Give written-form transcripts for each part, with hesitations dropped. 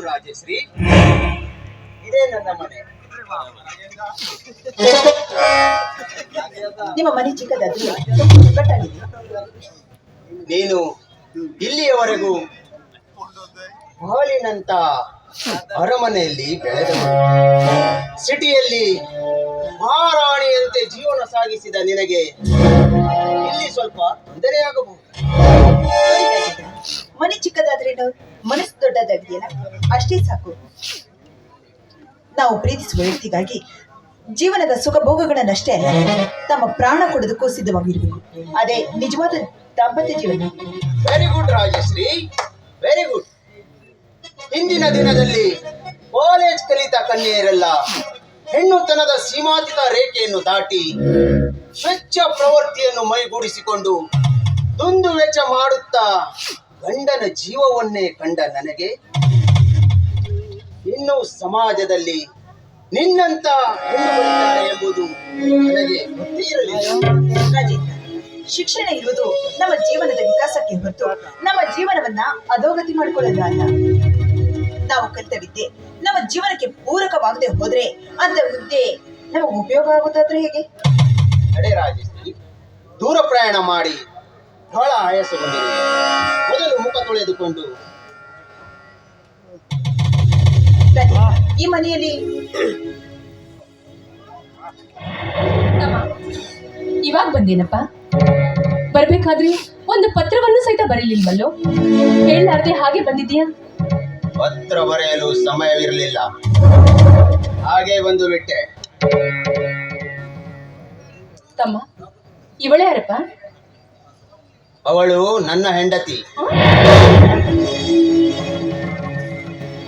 ರಾಜಶ್ರೀ, ಇದೇ ನನ್ನ ಮನೆ. ನಿಮ್ಮ ಮನೆ ಚಿಕ್ಕದಾದ್ರೆ ಒಗ್ಗಟ್ಟಾಗಿದೆ. ನೀನು ಇಲ್ಲಿಯವರೆಗೂ ಹಾಲಿನಂತ ಅರಮನೆಯಲ್ಲಿ ಬೆಳೆದವಳು, ಸಿಟಿಯಲ್ಲಿ ಮಹಾರಾಣಿಯಂತೆ ಜೀವನ ಸಾಗಿಸಿದ ನಿನಗೆ ಇಲ್ಲಿ ಸ್ವಲ್ಪ ತೊಂದರೆಯಾಗಬಹುದು. ಮನೆ ಚಿಕ್ಕದಾದ್ರೇನು, ಮನಸ್ಸು ದೊಡ್ಡದಾಗಿದೆಯಲ್ಲ, ಅಷ್ಟೇ ಸಾಕು. ನಾವು ಪ್ರೀತಿಸುವ ವ್ಯಕ್ತಿಗಾಗಿ ಜೀವನದ ಸುಖ ಭೋಗಗಳನ್ನಷ್ಟೇ ಅಲ್ಲ, ತಮ್ಮ ಪ್ರಾಣ ಕೊಡೋದಕ್ಕೂ ಸಿದ್ಧವಾಗಿರಬೇಕು. ಅದೇ ನಿಜವಾದ ದಾಂಪತ್ಯ ಜೀವನ. Very good Rajashree, very good. ಹಿಂದಿನ ದಿನದಲ್ಲಿ ಕಾಲೇಜ್ ಕಲಿತ ಕನ್ಯೆಯರೆಲ್ಲ ಹೆಣ್ಣುತನದ ಸೀಮಾಂತಿಕ ರೇಖೆಯನ್ನು ದಾಟಿ ವೆಚ್ಚ ಪ್ರವೃತ್ತಿಯನ್ನು ಮೈಗೂಡಿಸಿಕೊಂಡು ದುಂದು ವೆಚ್ಚ ಮಾಡುತ್ತಾ ಗಂಡನ ಜೀವವನ್ನೇ ಕಂಡ ನನಗೆ ಇನ್ನು ಸಮಾಜದಲ್ಲಿ ನಿನ್ನಂತ ಹೆಣ್ಣುಗಳಿದ್ದಾರೆ ಎಂಬುದು ನನಗೆ ಗೊತ್ತೇ ಇರಲಿಲ್ಲ. ಶಿಕ್ಷಣ ಇರುವುದು ನಮ್ಮ ಜೀವನದ ವಿಕಾಸಕ್ಕೆ ಹೊರತು ನಮ್ಮ ಜೀವನವನ್ನ ಅಧೋಗತಿ ಮಾಡಿಕೊಳ್ಳಲ್ಲ ಅಲ್ಲ. ನಾವು ಕಲಿತ ವಿದ್ಯೆ ನಮ್ಮ ಜೀವನಕ್ಕೆ ಪೂರಕವಾಗದೆ ಹೋದ್ರೆ ಅಂತ ವಿದ್ಯೆ ನಮಗೆ ಉಪಯೋಗ ಆಗುತ್ತಾದ್ರೆ ಹೇಗೆ? ಅಡೆ ರಾಜಶ್ರೀ, ದೂರ ಪ್ರಯಾಣ ಮಾಡಿ ಬಹಳ ಆಯಾಸಗೊಂಡಿದೆ. ಮೊದಲು ಮುಖ ತೊಳೆದುಕೊಂಡು ಈ ಮನೆಯಲ್ಲಿ ಇವಾಗ ಬಂದೇನಪ್ಪ. ಬರ್ಬೇಕಾದ್ರೆ ಒಂದು ಪತ್ರವನ್ನು ಸಹಿತ ಬರಲಿಲ್ವಲ್ಲೋ? ಹೇಳಲಾರ್ದೆ ಹಾಗೆ ಬಂದಿದ್ದೀಯಾ? ಪತ್ರ ಬರೆಯಲು ಸಮಯವಿರಲಿಲ್ಲ, ಹಾಗೆ ಬಂದು ಬಿಟ್ಟೆ. ತಮ್ಮ, ಇವಳೇ ಯಾರಪ್ಪ? ಅವಳು ನನ್ನ ಹೆಂಡತಿ.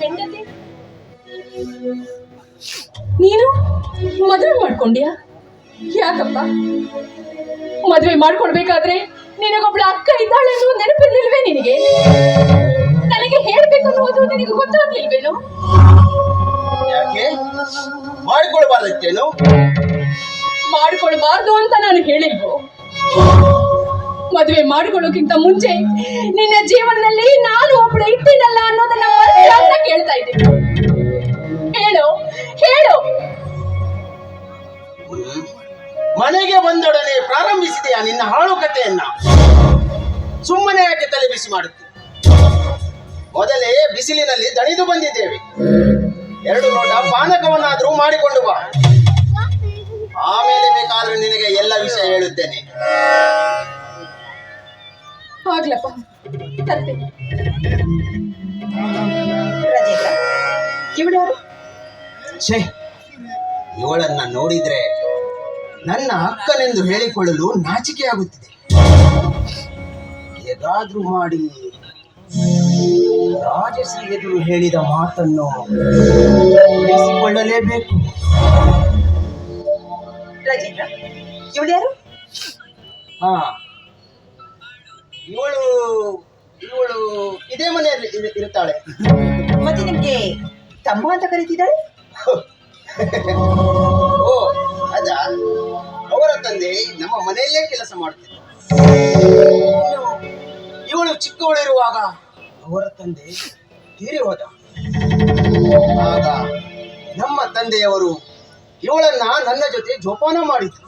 ಹೆಂಡತಿ? ನೀನು ಮದುವೆ ಮಾಡ್ಕೊಂಡ್ಯಾ? ಯಾಕಪ್ಪ? ಮದುವೆ ಮಾಡ್ಕೊಳ್ಬೇಕಾದ್ರೆ ನಿನಗೊಬ್ಳ ಅಕ್ಕ ಇದ್ದಾಳೆ ಅನ್ನೋ ನೆನಪಿರ್ಲಿಲ್ವೇ ನಿನಗೆ? ನನಗೆ ಹೇಳ್ಬೇಕನ್ನೋದು ನಿನಗೆ ಗೊತ್ತಾಗ್ಲಿಲ್ವೇನು? ಯಾಕೆ ಮಾಡಿಕೊಳ್ಬಾರ್ದಕ್ಕೇನು? ಮಾಡಿಕೊಳ್ಬಾರ್ದು ಅಂತ ನಾನು ಹೇಳಿಲ್ವೋ? ಮದುವೆ ಮಾಡಿಕೊಳ್ಳೋಕ್ಕಿಂತ ಮುಂಚೆ ನಿನ್ನ ಜೀವನದಲ್ಲಿ ನಾನು ಒಬ್ಬಳು ಇಟ್ಟಿನಲ್ಲ ಅನ್ನೋದನ್ನ ಅಂತ ಕೇಳ್ತಾ ಇದ್ದೀನಿ. ಹೇಳು ಹೇಳು. ಮನೆಗೆ ಬಂದೊಡನೆ ಪ್ರಾರಂಭಿಸಿದೆಯಾ ನಿನ್ನ ಹಾಳು ಕಥೆಯನ್ನ? ಸುಮ್ಮನೆ ಯಾಕೆ ತಲೆ ಬಿಸಿ ಮಾಡುತ್ತೆ? ಮೊದಲೇ ಬಿಸಿಲಿನಲ್ಲಿ ದಣಿದು ಬಂದಿದ್ದೇವೆ. 2 ಲೋಟ ಪಾನಕವನ್ನಾದ್ರೂ ಮಾಡಿಕೊಂಡು ಬಾ, ಆಮೇಲೆ ಬೇಕಾದ್ರೆ ನಿನಗೆ ಎಲ್ಲ ವಿಷಯ ಹೇಳುತ್ತೇನೆ. ಆಗ್ಲಪ್ಪ, ತರ್ತೇನೆ. ಛೇ, ಇವಳನ್ನ ನೋಡಿದ್ರೆ ನನ್ನ ಅಕ್ಕನೆಂದು ಹೇಳಿಕೊಳ್ಳಲು ನಾಚಿಕೆಯಾಗುತ್ತಿದೆ. ಹೇಗಾದ್ರೂ ಮಾಡಿ ರಾಜಶ್ರೀ ಎದುರು ಹೇಳಿದ ಮಾತನ್ನು ಉಳಿಸಿಕೊಳ್ಳಲೇಬೇಕು. ರಾಜೇಂದ್ರ, ಇವಳು ಯಾರು? ಹಾ, ಇವಳು ಇವಳು ಇದೇ ಮನೆಯಲ್ಲಿ ಇರುತ್ತಾಳೆ. ಮತ್ತೆ ನಿಮ್ಗೆ ತಮ್ಮ ಅಂತ ಕರೀತಿದ್ದಾಳೆ? ಓ, ಅದ ಅವರ ತಂದೆ ನಮ್ಮ ಮನೆಯಲ್ಲೇ ಕೆಲಸ ಮಾಡುತ್ತಿದ್ದ. ಇವಳು ಚಿಕ್ಕವಳಿರುವಾಗ ಅವರ ತಂದೆ ತೀರಿ ಹೋದ. ಆಗ ನಮ್ಮ ತಂದೆಯವರು ಇವಳನ್ನ ನನ್ನ ಜೊತೆ ಜೋಪಾನ ಮಾಡಿದ್ರು.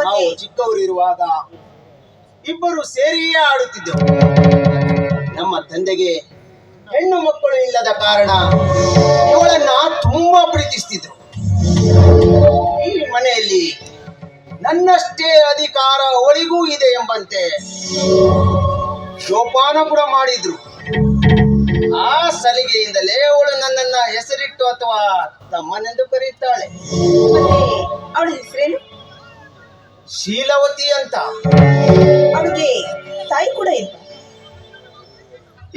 ನಾವು ಚಿಕ್ಕವರಿರುವಾಗ ಇಬ್ಬರು ಸೇರಿಯೇ ಆಡುತ್ತಿದ್ದೆವು. ನಮ್ಮ ತಂದೆಗೆ ಹೆಣ್ಣು ಮಕ್ಕಳು ಇಲ್ಲದ ಕಾರಣ ಇವಳನ್ನ ತುಂಬಾ ಪ್ರೀತಿಸ್ತಿದ್ರು. ಈ ಮನೆಯಲ್ಲಿ ನನ್ನಷ್ಟೇ ಅಧಿಕಾರ ಅವಳಿಗೂ ಇದೆ ಎಂಬಂತೆ ಜೋಪಾನ ಕೂಡ ಮಾಡಿದ್ರು. ಆ ಸಲಿಗೆಯಿಂದಲೇ ಅವಳು ನನ್ನನ್ನ ಹೆಸರಿಟ್ಟು ಅಥವಾ ತಮ್ಮನೆಂದು ಕರೆಯುತ್ತಾಳೆ. ಅವಳ ಹೆಸರೇನು? ಶೀಲವತಿ ಅಂತ. ಅವಳಿಗೆ ತಾಯಿ ಕೂಡ ಇಲ್ಲ.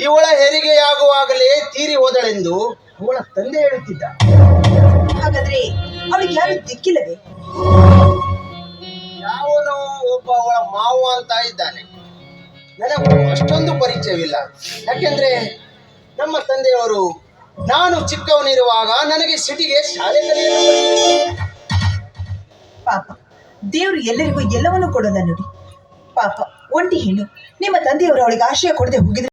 ಇವಳ ಹೆರಿಗೆಯಾಗುವಾಗಲೇ ತೀರಿ ಹೋದಳೆಂದು ಅವಳ ತಂದೆ ಹೇಳುತ್ತಿದ್ದ. ಹಾಗಾದ್ರೆ ಅವಳಿಗೆ ಯಾರು ದಿಕ್ಕಿಲ್ಲವೇ? ಯಾವನೋ ಒಬ್ಬ ಅವಳ ಮಾವ ಅಂತ ಇದ್ದಾನೆ. ನನಗೂ ಅಷ್ಟೊಂದು ಪರಿಚಯವಿಲ್ಲ. ಯಾಕೆಂದ್ರೆ ನಮ್ಮ ತಂದೆಯವರು ನಾನು ಚಿಕ್ಕವನಿರುವಾಗ ನನಗೆ ಸಿಟಿಗೆ ಶಾಲೆ ಕಲಿಯಲು ಪಾಪ, ದೇವರು ಎಲ್ಲರಿಗೂ ಎಲ್ಲವನ್ನೂ ಕೊಡೋಲ್ಲ ನೋಡಿ. ಪಾಪ, ಒಂಟಿ ಹೆಣ್ಣು. ನಿಮ್ಮ ತಂದೆಯವರು ಅವಳಿಗೆ ಆಶ್ರಯ ಕೊಡದೆ ಹೋಗಿದ್ರೆ